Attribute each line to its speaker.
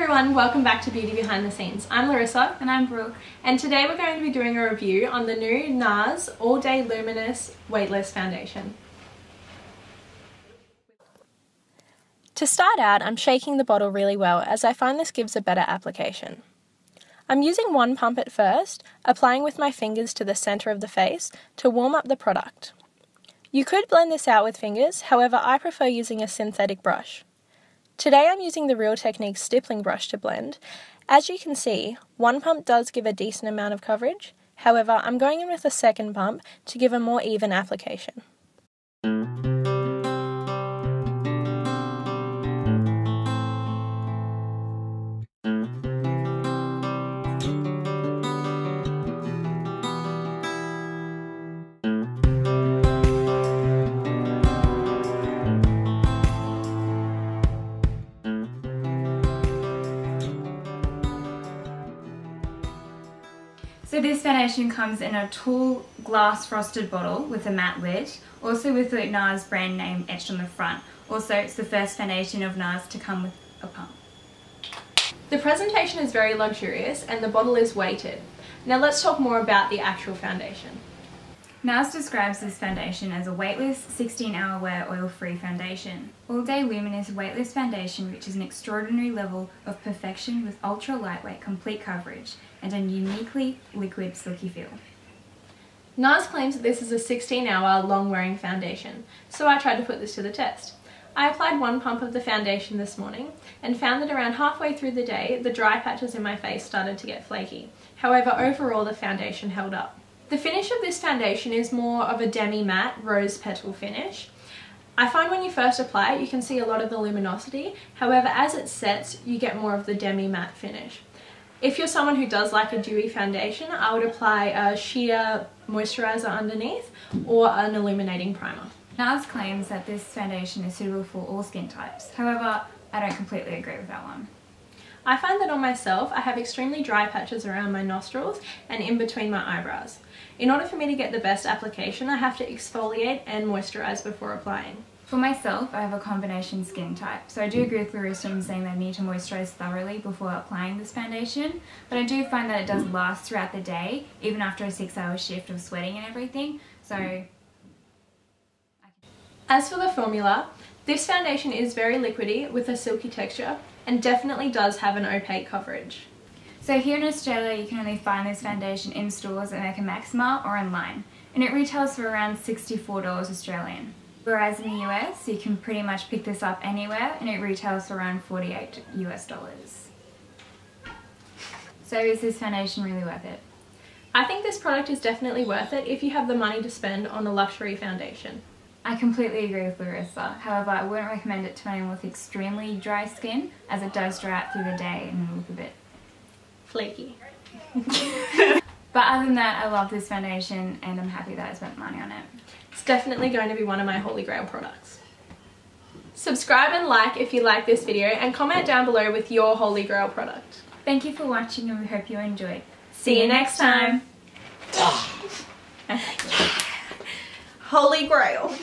Speaker 1: everyone, welcome back to Beauty Behind the Scenes. I'm Larissa.
Speaker 2: And I'm Brooke.
Speaker 1: And today we're going to be doing a review on the new NARS All Day Luminous Weightless Foundation. To start out, I'm shaking the bottle really well as I find this gives a better application. I'm using one pump at first, applying with my fingers to the centre of the face to warm up the product. You could blend this out with fingers, however I prefer using a synthetic brush. Today I'm using the Real Technique stippling brush to blend. As you can see, one pump does give a decent amount of coverage, however I'm going in with a second pump to give a more even application.
Speaker 2: So this foundation comes in a tall glass frosted bottle with a matte lid, also with the NARS brand name etched on the front. Also, it's the first foundation of NARS to come with a pump.
Speaker 1: The presentation is very luxurious and the bottle is weighted. Now let's talk more about the actual foundation.
Speaker 2: NARS describes this foundation as a weightless, 16-hour wear oil-free foundation. All-day luminous weightless foundation reaches an extraordinary level of perfection with ultra-lightweight complete coverage and a uniquely liquid silky feel.
Speaker 1: NARS claims that this is a 16-hour long-wearing foundation, so I tried to put this to the test. I applied one pump of the foundation this morning and found that around halfway through the day, the dry patches in my face started to get flaky. However, overall the foundation held up. The finish of this foundation is more of a demi-matte rose petal finish. I find when you first apply it, you can see a lot of the luminosity. However, as it sets, you get more of the demi-matte finish. If you're someone who does like a dewy foundation, I would apply a sheer moisturizer underneath or an illuminating primer.
Speaker 2: NARS claims that this foundation is suitable for all skin types. However, I don't completely agree with that one.
Speaker 1: I find that on myself, I have extremely dry patches around my nostrils and in between my eyebrows. In order for me to get the best application, I have to exfoliate and moisturize before applying.
Speaker 2: For myself, I have a combination skin type, so I do agree with Larissa in saying that I need to moisturize thoroughly before applying this foundation, but I do find that it does last throughout the day, even after a 6-hour shift of sweating and everything, so...
Speaker 1: As for the formula, this foundation is very liquidy with a silky texture and definitely does have an opaque coverage.
Speaker 2: So here in Australia you can only find this foundation in stores at Mecca Maxima or online, and it retails for around $64 Australian. Whereas in the US you can pretty much pick this up anywhere and it retails for around $48 US. So is this foundation really worth it?
Speaker 1: I think this product is definitely worth it if you have the money to spend on a luxury foundation.
Speaker 2: I completely agree with Larissa, however I wouldn't recommend it to anyone with extremely dry skin as it does dry out through the day and look a bit
Speaker 1: flaky.
Speaker 2: But other than that, I love this foundation and I'm happy that I spent money on it.
Speaker 1: It's definitely going to be one of my holy grail products. Subscribe and like if you like this video and comment down below with your holy grail product.
Speaker 2: Thank you for watching and we hope you enjoyed.
Speaker 1: See you next time. Holy grail.